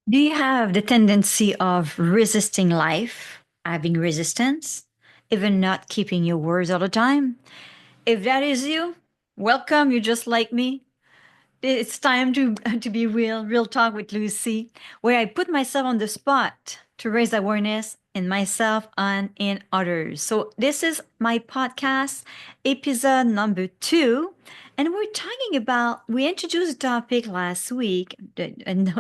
Do you have the tendency of resisting life, having resistance, even not keeping your words all the time? If that is you, welcome. You're just like me. It's time to to be real talk with Lucy, where I put myself on the spot to raise awareness in myself and in others. So this is my podcast, episode number 2, and we're talking about. We introduced a topic last week in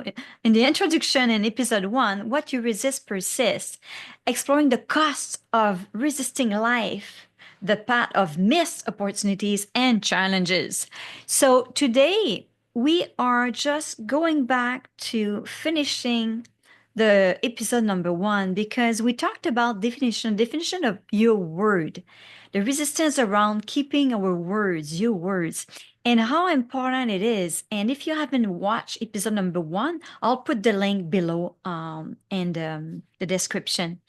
the introduction in episode 1. What you resist persists, exploring the costs of resisting life, the path of missed opportunities and challenges. So today we are just going back to finishing the episode number 1 because we talked about definition of your word, the resistance around keeping our words, your words, and how important it is. And if you haven't watched episode number 1, I'll put the link below in the description.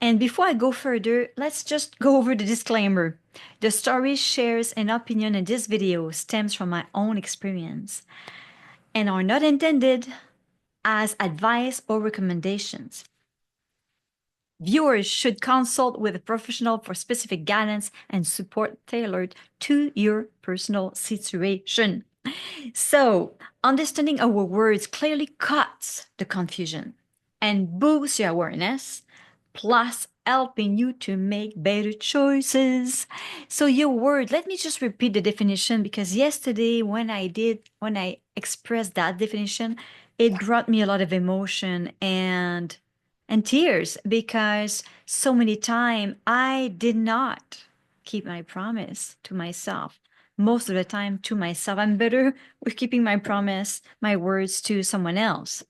And before I go further, let's just go over the disclaimer. The story shares an opinion in this video stems from my own experience and are not intended as advice or recommendations. Viewers should consult with a professional for specific guidance and support tailored to your personal situation. So, understanding our words clearly cuts the confusion and boosts your awareness, plus helping you to make better choices. So, your word, let me just repeat the definition because yesterday when I expressed that definition, it brought me a lot of emotion and tears because so many times I did not keep my promise to myself. Most of the time to myself. I'm better with keeping my promise, my words to someone else.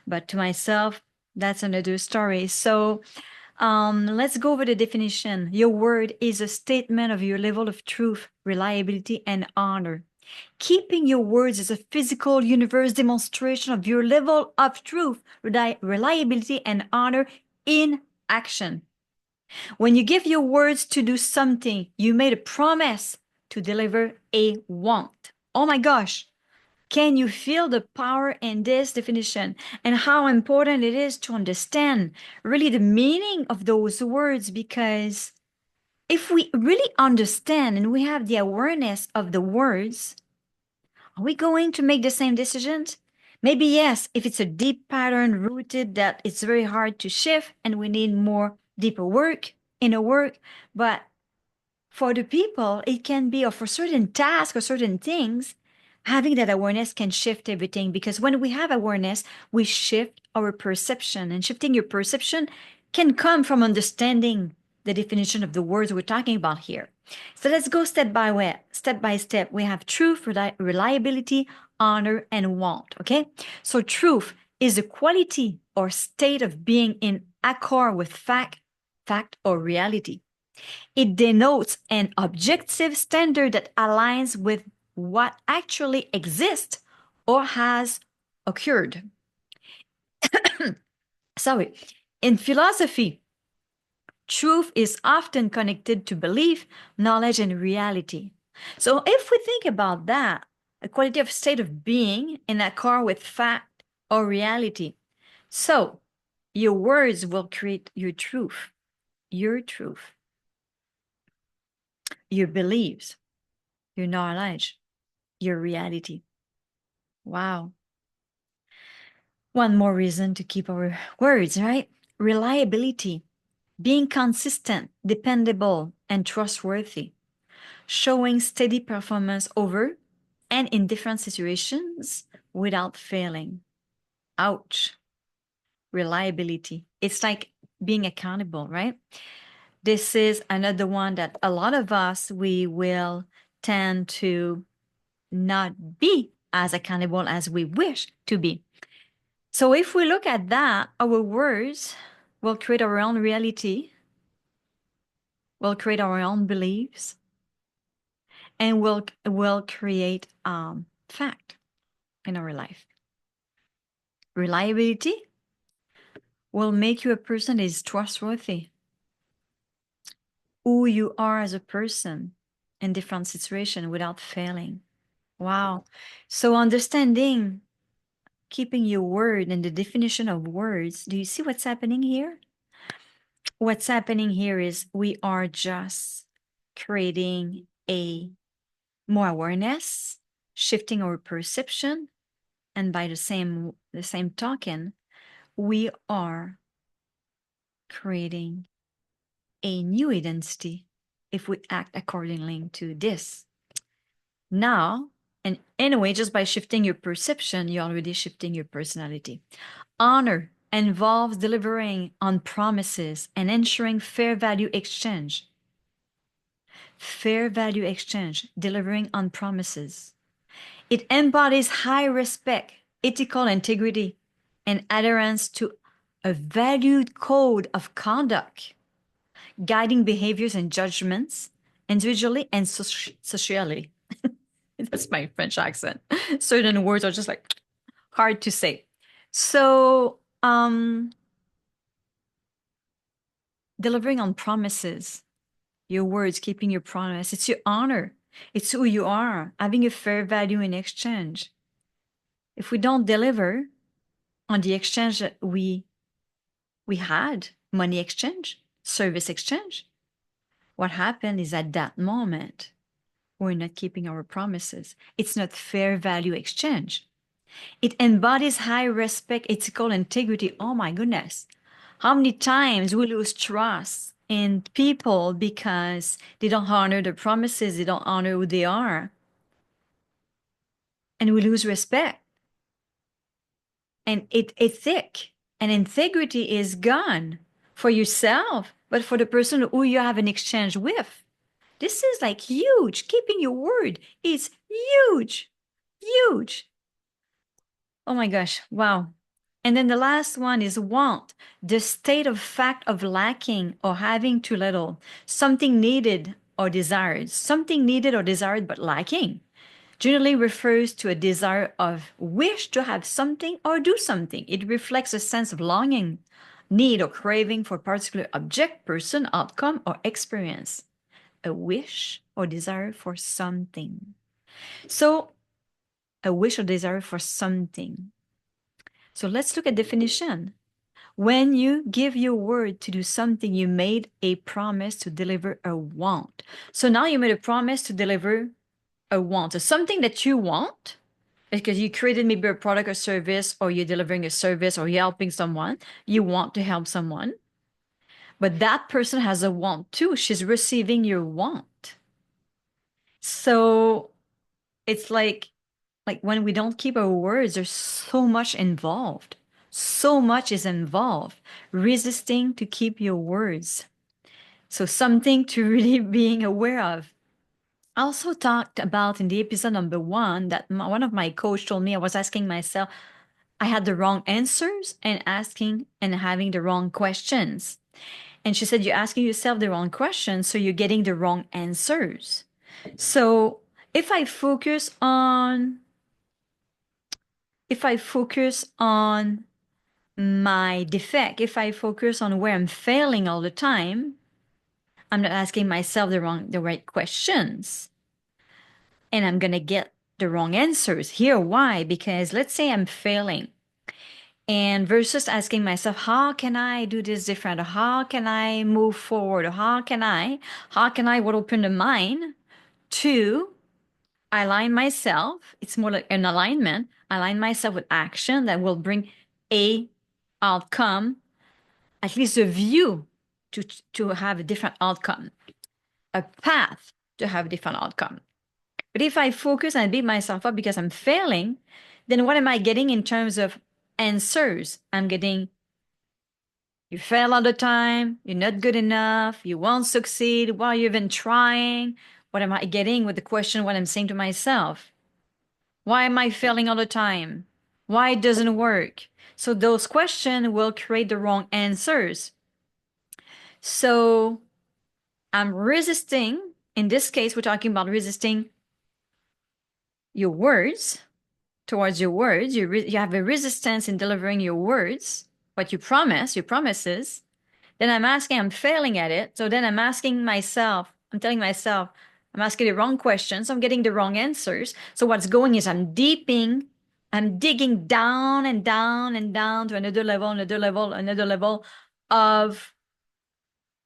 But to myself, that's another story. So let's go over the definition. Your word is a statement of your level of truth, reliability, and honor. Keeping your words is a physical universe demonstration of your level of truth, reliability, and honor in action. When you give your words to do something, you made a promise to deliver a want. Oh my gosh. Can you feel the power in this definition and how important it is to understand really the meaning of those words? Because if we really understand and we have the awareness of the words, are we going to make the same decisions? Maybe yes, if it's a deep pattern rooted that it's very hard to shift and we need more deeper work, inner work. But for the people, it can be, or for certain tasks or certain things, having that awareness can shift everything because when we have awareness, we shift our perception, and shifting your perception can come from understanding the definition of the words we're talking about here. So let's go step by way, step by step. We have truth, reliability, honor, and want. Okay. So truth is a quality or state of being in accord with fact or reality. It denotes an objective standard that aligns with what actually exists or has occurred. Sorry. In philosophy, truth is often connected to belief, knowledge, and reality. So if we think about that, a quality of state of being in accord with fact or reality. So your words will create your truth, your beliefs, your knowledge, your reality. Wow. One more reason to keep our words, right? Reliability, being consistent, dependable, and trustworthy, showing steady performance over and in different situations without failing. Ouch. Reliability. It's like being accountable, right? This is another one that a lot of us, we will tend to not be as accountable as we wish to be. So if we look at that, our words will create our own reality, will create our own beliefs, and will create fact in our life. Reliability will make you a person that is trustworthy, who you are as a person in different situations without failing. Wow. So understanding keeping your word and the definition of words, do you see what's happening here? What's happening here is we are just creating a more awareness, shifting our perception, and by the same token, we are creating a new identity if we act accordingly to this. Now, and anyway, just by shifting your perception, you're already shifting your personality. Honor involves delivering on promises and ensuring fair value exchange. Fair value exchange, delivering on promises. It embodies high respect, ethical integrity, and adherence to a valued code of conduct, guiding behaviors and judgments individually and socially. That's my French accent. Certain words are just like hard to say. So, delivering on promises, your words, keeping your promise, it's your honor. It's who you are, having a fair value in exchange. If we don't deliver on the exchange that we had, money exchange, service exchange, what happened is at that moment, we're not keeping our promises. It's not fair value exchange. It embodies high respect, ethical integrity. Oh my goodness. How many times we lose trust in people because they don't honor their promises, they don't honor who they are, and we lose respect. And ethic and integrity is gone for yourself, but for the person who you have an exchange with. This is like huge. Keeping your word is huge, huge. Oh my gosh, wow. And then the last one is want, the state of fact of lacking or having too little, something needed or desired, something needed or desired but lacking. Generally refers to a desire of wish to have something or do something. It reflects a sense of longing, need, or craving for a particular object, person, outcome, or experience. A wish or desire for something. So, a wish or desire for something. So let's look at definition. When you give your word to do something, you made a promise to deliver a want. So now you made a promise to deliver a want. So something that you want, because you created maybe a product or service, or you're delivering a service, or you're helping someone, you want to help someone. But that person has a want too. She's receiving your want. So it's like when we don't keep our words, there's so much involved. So much is involved. Resisting to keep your words. So something to really being aware of. I also talked about in the episode number 1 that one of my coach told me I was asking myself, I had the wrong answers and asking and having the wrong questions. And she said, you're asking yourself the wrong questions, so you're getting the wrong answers. So if I focus on my defect, if I focus on where I'm failing all the time, I'm not asking myself the right questions. And I'm going to get the wrong answers. Here, why? Because let's say I'm failing. And versus asking myself, how can I do this different? Or how can I move forward? Or how can I what open the mind to align myself? It's more like an alignment. Align myself with action that will bring a outcome, at least a view to have a different outcome, a path to have a different outcome. But if I focus and beat myself up because I'm failing, then what am I getting in terms of answers? I'm getting, you fail all the time, you're not good enough, you won't succeed, why are you even trying? What am I getting with the question, what I'm saying to myself? Why am I failing all the time? Why it doesn't work? So those questions will create the wrong answers. So I'm resisting. In this case, we're talking about resisting your words towards your words. You have a resistance in delivering your words, what you promise, your promises. Then I'm failing at it. So then I'm telling myself, I'm asking the wrong questions. I'm getting the wrong answers. So what's going is I'm I'm digging down and down and down to another level, another level, another level of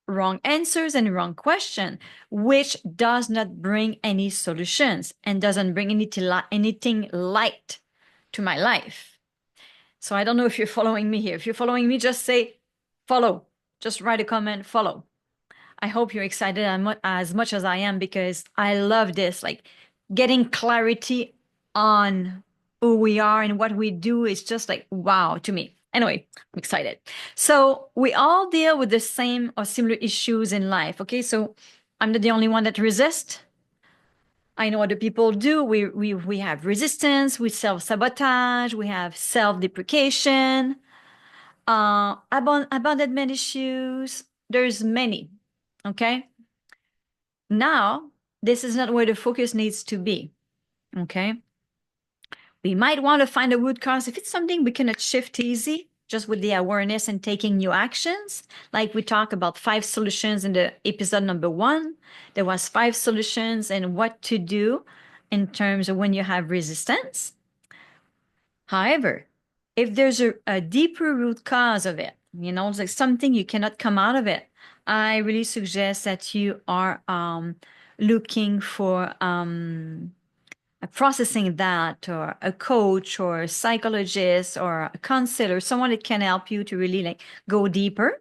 wrong answers and wrong question, which does not bring any solutions and doesn't bring anything light to my life. So I don't know if you're following me here. If you're following me, just say follow. Just write a comment, follow. I hope you're excited as much as I am because I love this. Like getting clarity on who we are and what we do is just like wow to me. Anyway, I'm excited. So we all deal with the same or similar issues in life. Okay, so I'm not the only one that resists. I know other people do. We have resistance, we self-sabotage, we have self-deprecation, abandonment issues. There's many. Okay. Now, this is not where the focus needs to be. Okay. We might want to find a root cause if it's something we cannot shift easy, just with the awareness and taking new actions. Like we talked about 5 solutions in the episode number 1. There was 5 solutions and what to do in terms of when you have resistance. However, if there's a deeper root cause of it, it's like something you cannot come out of it, I really suggest that you are looking for processing that, or a coach or a psychologist or a counselor, someone that can help you to really like go deeper.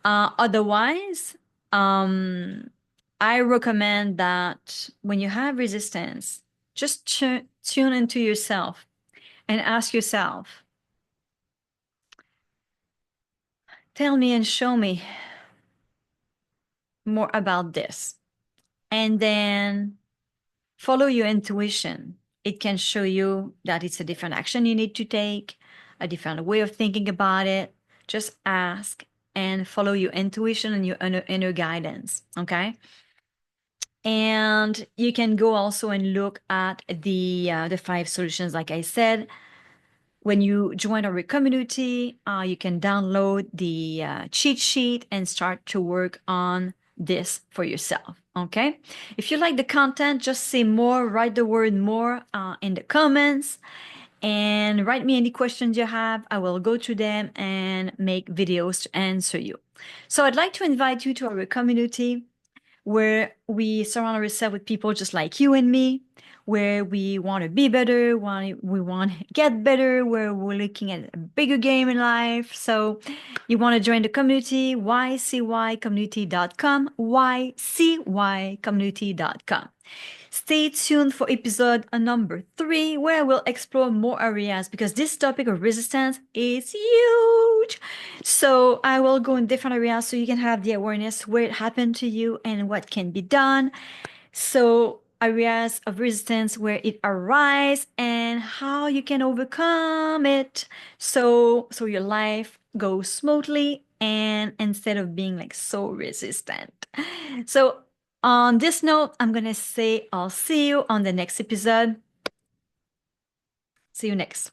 Otherwise, I recommend that when you have resistance, just tune into yourself and ask yourself, tell me and show me more about this. And then follow your intuition. It can show you that it's a different action you need to take, a different way of thinking about it. Just ask and follow your intuition and your inner guidance. Okay. And you can go also and look at the 5 solutions, like I said. When you join our community, you can download the cheat sheet and start to work on this for yourself. Okay. If you like the content, just say more, write the word more in the comments, and write me any questions you have. I will go through them and make videos to answer you. So I'd like to invite you to our community where we surround ourselves with people just like you and me, where we want to be better, we want to get better, where we're looking at a bigger game in life. So you want to join the community, ycycommunity.com, ycycommunity.com. Stay tuned for episode number 3, where we'll explore more areas because this topic of resistance is huge. So I will go in different areas so you can have the awareness where it happened to you and what can be done. So areas of resistance where it arises and how you can overcome it. So your life goes smoothly and instead of being like so resistant. So on this note, I'm going to say I'll see you on the next episode. See you next.